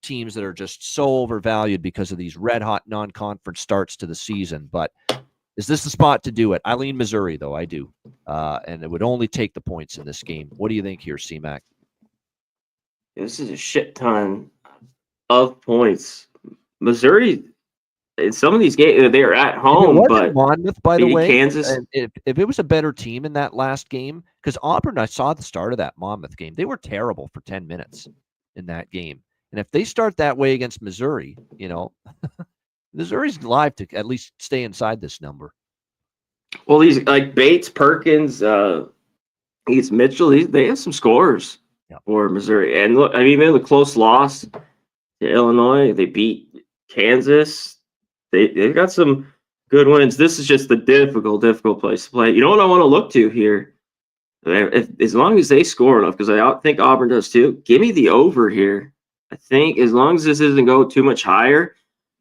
A: teams that are just so overvalued because of these red-hot non-conference starts to the season. But is this the spot to do it? I lean Missouri, though. I do. And it would only take the points in this game. What do you think here, C-Mac?
B: This is a shit ton of points. Missouri, in some of these games, they're at
A: If it
B: home,
A: wasn't
B: but
A: Monmouth, by the
B: beating
A: way,
B: Kansas.
A: and if it was a better team in that last game, because Auburn, I saw the start of that Monmouth game. They were terrible for 10 minutes in that game. And if they start that way against Missouri, Missouri's live to at least stay inside this number.
B: Well, these like Bates, Perkins, he's Mitchell. They have some scores for Missouri. And look, I mean, even the close loss to Illinois, they beat Kansas. They've got some good wins. This is just a difficult place to play. You know what I want to look to here? As long as they score enough, because I think Auburn does too. Give me the over here. I think as long as this doesn't go too much higher,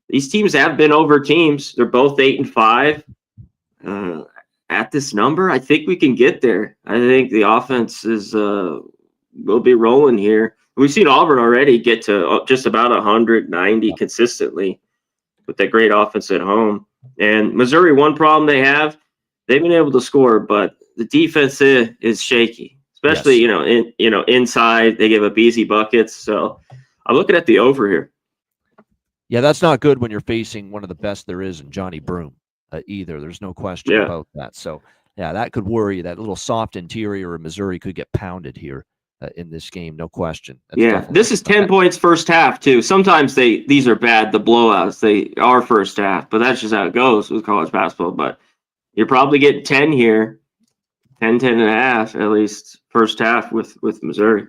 B: these teams have been over teams. They're both 8-5. At this number, I think we can get there. I think the offense will be rolling here. We've seen Auburn already get to just about 190 consistently with that great offense at home. And Missouri, one problem they've been able to score, but the defense is shaky, especially inside. They give up easy buckets. So I'm looking at the over here.
A: Yeah, that's not good when you're facing one of the best there is in Johnny Broome. Either. There's no question about that. So, yeah, that could worry you. That little soft interior of Missouri could get pounded here in this game, no question.
B: That's this is 10 points first half, too. Sometimes these are bad, the blowouts. They are first half, but that's just how it goes with college basketball. But you're probably getting 10 here, 10 and a half, at least first half with Missouri.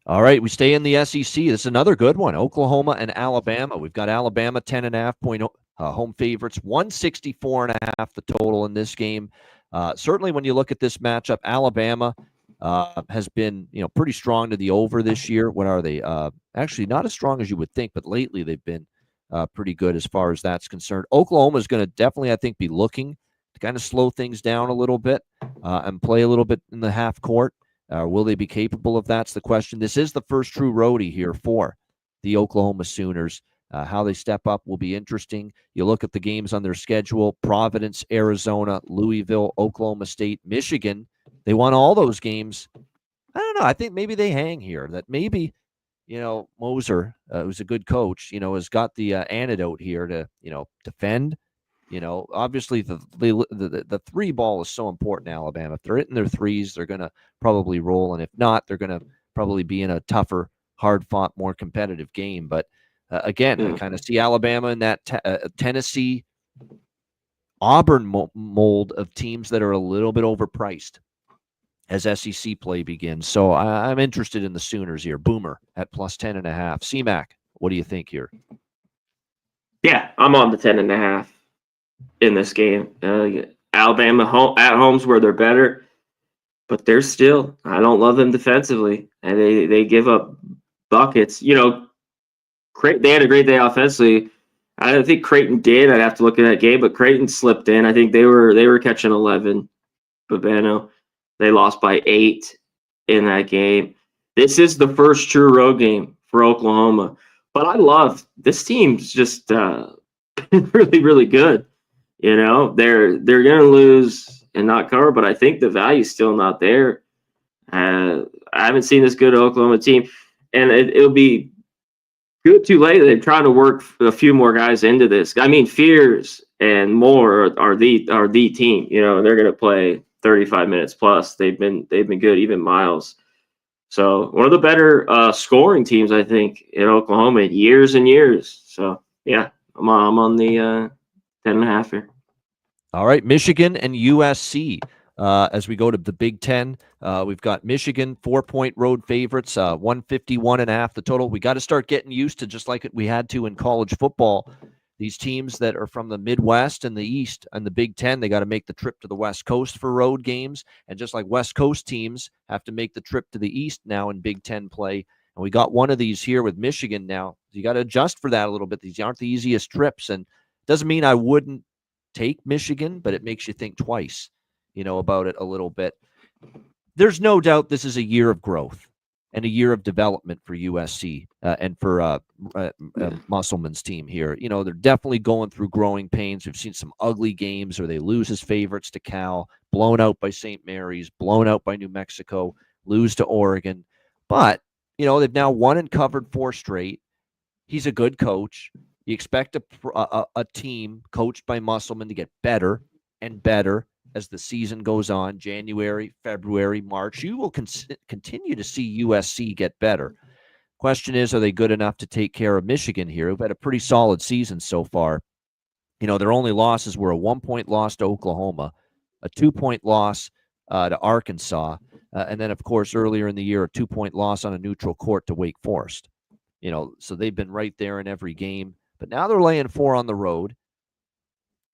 A: All right, we stay in the SEC. This is another good one, Oklahoma and Alabama. We've got Alabama 10.5 point home favorites, 164.5 the total in this game. Certainly, when you look at this matchup, Alabama has been pretty strong to the over this year. What are they? Actually, not as strong as you would think, but lately they've been pretty good as far as that's concerned. Oklahoma is going to definitely, I think, be looking to kind of slow things down a little bit and play a little bit in the half court. Will they be capable of that? That's the question. This is the first true roadie here for the Oklahoma Sooners. How they step up will be interesting. You look at the games on their schedule: Providence, Arizona, Louisville, Oklahoma State, Michigan. They won all those games. I don't know. I think maybe they hang here. That maybe, Moser, who's a good coach, has got the antidote here to, defend. Obviously the three ball is so important to Alabama. If they're hitting their threes, they're going to probably roll. And if not, they're going to probably be in a tougher, hard-fought, more competitive game. But again, I kind of see Alabama in that Tennessee, Auburn mold of teams that are a little bit overpriced as SEC play begins. So I'm interested in the Sooners here. Boomer at plus 10.5. C-Mac, what do you think here?
B: Yeah, I'm on the 10.5 in this game. Alabama at home's where they're better, but they're still, I don't love them defensively, and they give up buckets. They had a great day offensively. I think Creighton did. I'd have to look at that game, but Creighton slipped in. I think they were catching 11. Babano, they lost by 8 in that game. This is the first true road game for Oklahoma, but I love this team's just really, really good. They're gonna lose and not cover, but I think the value's still not there. I haven't seen this good Oklahoma team, and it'll be good too late. They're trying to work a few more guys into this. I mean, Fears and Moore are the team. They're gonna play 35 minutes plus. They've been good, even Miles. So one of the better scoring teams, I think, in Oklahoma in years and years. So yeah, I'm on the 10.5 here.
A: All right, Michigan and USC. As we go to the Big Ten, we've got Michigan 4-point road favorites, 151.5 the total. We got to start getting used to, just like we had to in college football, these teams that are from the Midwest and the East and the Big Ten, they got to make the trip to the West Coast for road games. And just like West Coast teams have to make the trip to the East now in Big Ten play. And we got one of these here with Michigan now. You got to adjust for that a little bit. These aren't the easiest trips. And doesn't mean I wouldn't take Michigan, but it makes you think twice, about it a little bit. There's no doubt this is a year of growth and a year of development for USC and for Musselman's team here. They're definitely going through growing pains. We've seen some ugly games where they lose as favorites to Cal, blown out by St. Mary's, blown out by New Mexico, lose to Oregon. But, they've now won and covered 4 straight. He's a good coach. You expect a team coached by Musselman to get better and better as the season goes on. January, February, March, you will continue to see USC get better. Question is, are they good enough to take care of Michigan here, who've had a pretty solid season so far? Their only losses were a 1-point loss to Oklahoma, a 2-point loss to Arkansas, and then, of course, earlier in the year, a 2-point loss on a neutral court to Wake Forest. So they've been right there in every game. But now they're laying 4 on the road.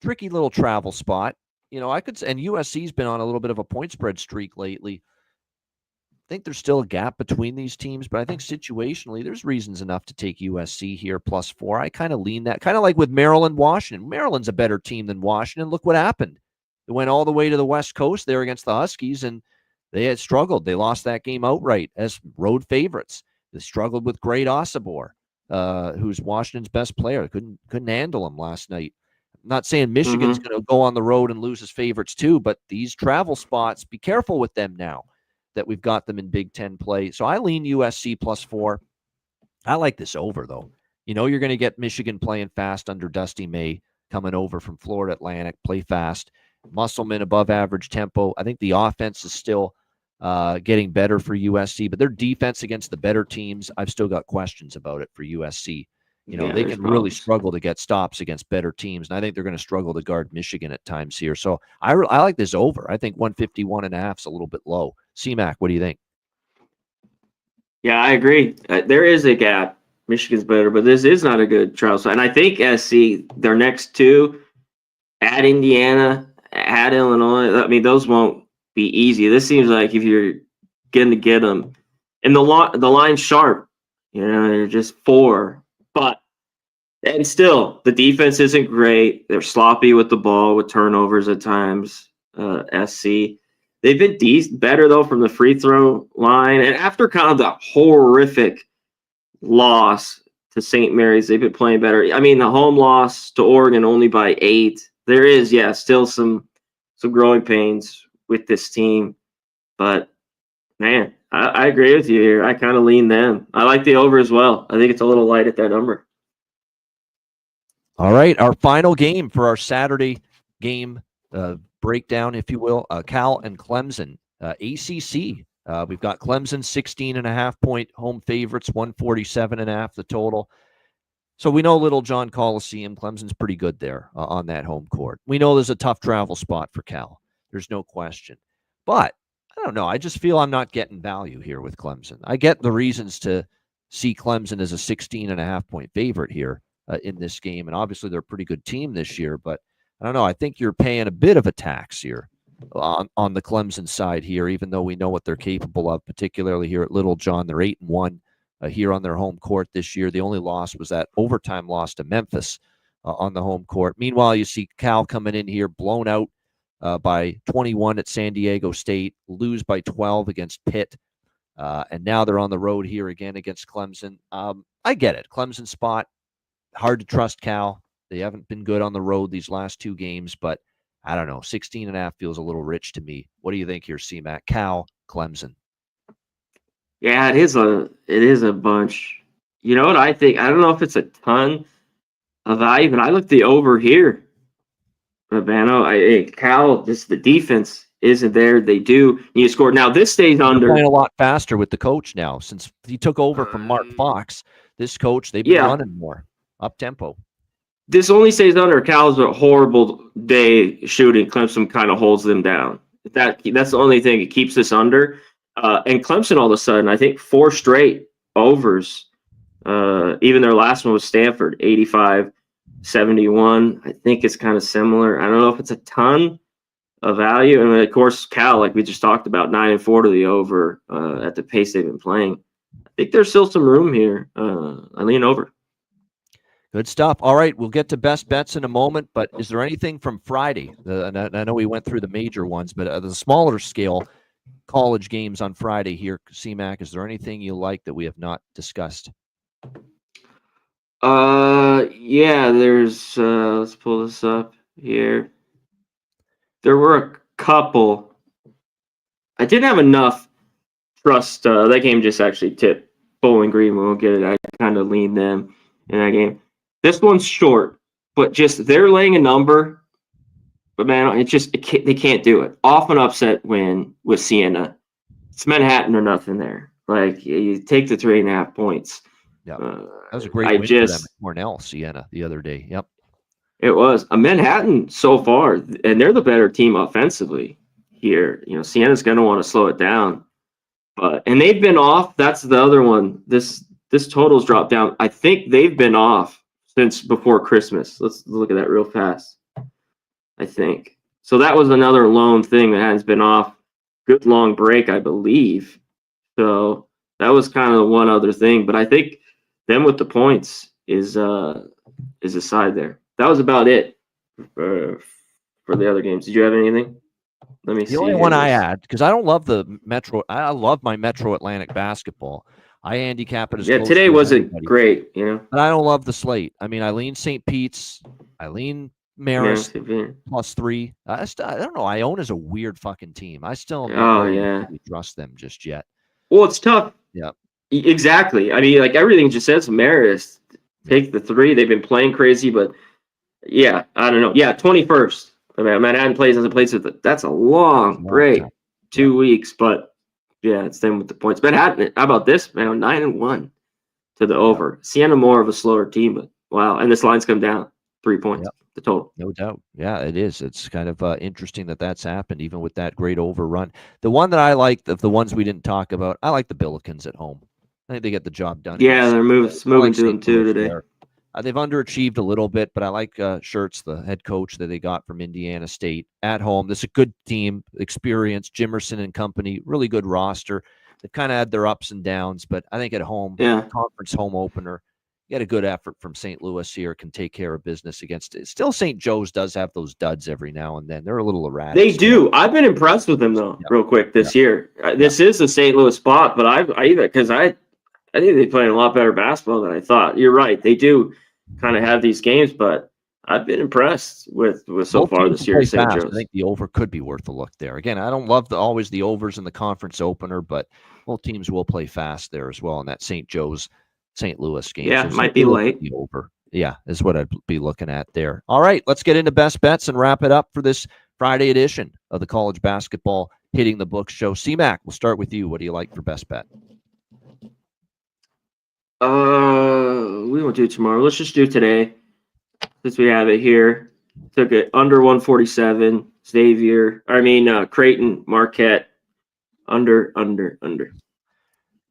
A: Tricky little travel spot. And USC's been on a little bit of a point spread streak lately. I think there's still a gap between these teams, but I think situationally there's reasons enough to take USC here +4. I kind of lean that, kind of like with Maryland, Washington. Maryland's a better team than Washington. Look what happened. They went all the way to the West Coast there against the Huskies, and they had struggled. They lost that game outright as road favorites. They struggled with Great Osibor, who's Washington's best player. Couldn't handle him last night. I'm not saying Michigan's going to go on the road and lose his favorites too, but these travel spots, be careful with them now that we've got them in Big Ten play. So I lean USC +4. I like this over, though. You're going to get Michigan playing fast under Dusty May, coming over from Florida Atlantic, play fast. Musselman above average tempo. I think the offense is still getting better for USC, but their defense against the better teams, I've still got questions about it for USC. They can really struggle to get stops against better teams, and I think they're going to struggle to guard Michigan at times here. So I like this over. I think 151.5 is a little bit low. C-Mac, what do you think?
B: Yeah, I agree. There is a gap. Michigan's better, but this is not a good trial. And I think SC, their next two, at Indiana, at Illinois, I mean, those won't be easy. This seems like if you're going to get them, and the line's sharp, they're just 4. And still, the defense isn't great. They're sloppy with the ball, with turnovers at times. SC, they've been better though from the free throw line. And after kind of the horrific loss to St. Mary's, they've been playing better. I mean, the home loss to Oregon only by 8. There is, still some growing pains with this team. But man, I agree with you here. I kind of lean them. I like the over as well. I think it's a little light at that number.
A: All right, our final game for our Saturday game breakdown, if you will, Cal and Clemson, ACC. We've got Clemson 16.5-point home favorites, 147.5 the total. So we know Little John Coliseum, Clemson's pretty good there on that home court. We know there's a tough travel spot for Cal. There's no question. But I don't know. I just feel I'm not getting value here with Clemson. I get the reasons to see Clemson as a 16.5-point favorite here in this game. And obviously they're a pretty good team this year, but I don't know. I think you're paying a bit of a tax here on the Clemson side here, even though we know what they're capable of, particularly here at Little John. They're 8-1 here on their home court this year. The only loss was that overtime loss to Memphis on the home court. Meanwhile, you see Cal coming in here blown out by 21 at San Diego State, lose by 12 against Pitt. And now they're on the road here again against Clemson. I get it. Clemson spot. Hard to trust Cal. They haven't been good on the road these last 2 games, but I don't know. 16.5 feels a little rich to me. What do you think here, C-Mac? Cal, Clemson.
B: Yeah, it is a bunch. You know what I think? I don't know if it's a ton of value, but I look the over here. Urbano, Cal, just the defense isn't there. They do need to score. Now this stays under.
A: They're playing a lot faster with the coach now since he took over from Mark Fox. This coach, they've been running more up tempo.
B: This only stays under. Cal's a horrible day shooting. Clemson kind of holds them down. That's the only thing. It keeps this under. And Clemson, all of a sudden, I think 4 straight overs. Even their last one was Stanford, 85-71. I think it's kind of similar. I don't know if it's a ton of value. And of course, Cal, like we just talked about, 9-4 to the over at the pace they've been playing. I think there's still some room here. I lean over.
A: Good stuff. All right, we'll get to best bets in a moment, but is there anything from Friday? And I know we went through the major ones, but the smaller scale college games on Friday here, C-Mac, is there anything you like that we have not discussed?
B: Yeah, there's, let's pull this up here. There were a couple. I didn't have enough trust. That game just actually tipped Bowling Green. We won't get it. I kind of leaned them in that game. This one's short, but just they're laying a number. But man, they can't do it. Off an upset win with Siena. It's Manhattan or nothing there. Like you take the 3.5 points.
A: Yeah, that was a great win for them at Cornell, Siena, the other day. Yep,
B: it was a Manhattan so far, and they're the better team offensively here. You know, Siena's going to want to slow it down, and they've been off. That's the other one. This total's dropped down. I think they've been off since before Christmas. Let's look at that real fast. I think so. That was another lone thing that has been off. Good long break, I believe. So that was kind of one other thing, but I think them with the points is a side there. That was about it for the other games. Did you have anything? Let me see.
A: The only one I had, because I don't love the Metro. I love my Metro Atlantic basketball. I handicap it as close
B: today
A: to
B: wasn't
A: everybody.
B: Great, you know.
A: But I don't love the slate. I mean, I lean St. Pete's. I lean Marist +3. I don't know. Iona's a weird fucking team. I still don't really trust them just yet.
B: Well, it's tough.
A: Yeah,
B: exactly. I mean, like everything just says Marist. Take the 3. They've been playing crazy, but yeah, I don't know. Yeah, 21st. I mean, Manhattan hasn't played since that's a long break, 2 weeks. But yeah, it's them with the points. Manhattan, how about this, man? 9-1 to the over. Siena more of a slower team, but wow. And this line's come down 3 points. Yep. The total.
A: No doubt. Yeah, it is. It's kind of interesting that's happened, even with that great overrun. The one that I like, of the ones we didn't talk about, I like the Billikens at home. I think they get the job done.
B: Yeah, they're moving to them too today.
A: They've underachieved a little bit, but I like Schertz, the head coach that they got from Indiana State, at home. This is a good team, experience, Jimerson and company, really good roster. They've kind of had their ups and downs, but I think at home, conference home opener, get a good effort from St. Louis here, can take care of business against it. Still, St. Joe's does have those duds every now and then. They're a little erratic.
B: They do. I've been impressed with them though. Real quick this year. This is the St. Louis spot, but I think they play a lot better basketball than I thought. You're right. They do kind of have these games, but I've been impressed with so far this year. St. Joe's.
A: I think the over could be worth a look there. Again, I don't love always the overs in the conference opener, but both teams will play fast there as well in that St. Joe's St. Louis game.
B: Yeah, so might be late.
A: Over. Yeah, is what I'd be looking at there. All right, let's get into best bets and wrap it up for this Friday edition of the College Basketball Hitting the Books show. C-Mac, we'll start with you. What do you like for best bet?
B: We won't do tomorrow. Let's just do today, since we have it here. Took it under 147. Creighton, Marquette, under.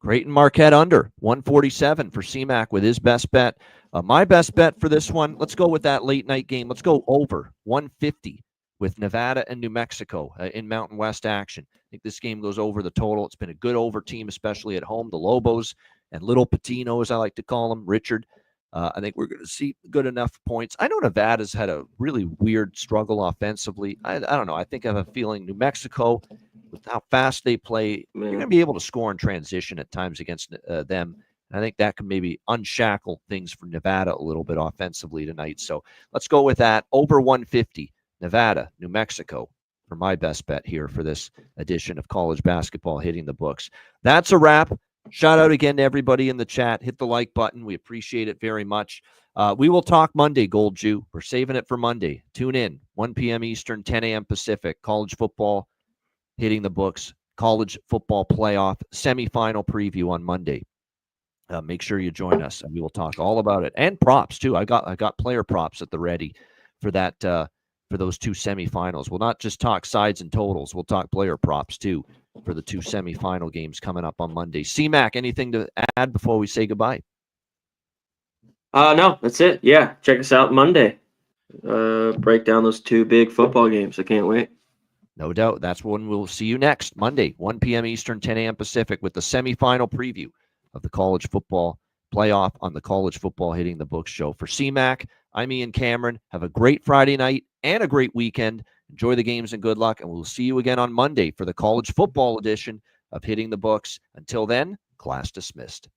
A: Creighton Marquette under 147 for C-Mac with his best bet. My best bet for this one, let's go with that late night game. Let's go over 150 with Nevada and New Mexico in Mountain West action. I think this game goes over the total. It's been a good over team, especially at home. The Lobos and Little Patino, as I like to call them, Richard. I think we're going to see good enough points. I know Nevada's had a really weird struggle offensively. I don't know. I think I have a feeling New Mexico, with how fast they play, you're going to be able to score in transition at times against them. And I think that can maybe unshackle things for Nevada a little bit offensively tonight. So let's go with that. Over 150, Nevada, New Mexico, for my best bet here for this edition of College Basketball Hitting the Books. That's a wrap. Shout out again to everybody in the chat. Hit the like button. We appreciate it very much. We will talk Monday, Gold Jew. We're saving it for Monday. Tune in, 1 p.m. Eastern, 10 a.m. Pacific. College football hitting the books. College football playoff semifinal preview on Monday. Make sure you join us, and we will talk all about it. And props too. I got player props at the ready for that. For those two semifinals. We'll not just talk sides and totals. We'll talk player props too for the two semifinal games coming up on Monday. C-Mac, anything to add before we say goodbye?
B: No, that's it. Yeah, check us out Monday. Break down those two big football games. I can't wait.
A: No doubt. That's when we'll see you next Monday, 1 p.m. Eastern, 10 a.m. Pacific, with the semifinal preview of the college football playoff on the College Football Hitting the Books show. For C-Mac, I'm Ian Cameron. Have a great Friday night and a great weekend. Enjoy the games and good luck, and we'll see you again on Monday for the college football edition of Hitting the Books. Until then, class dismissed.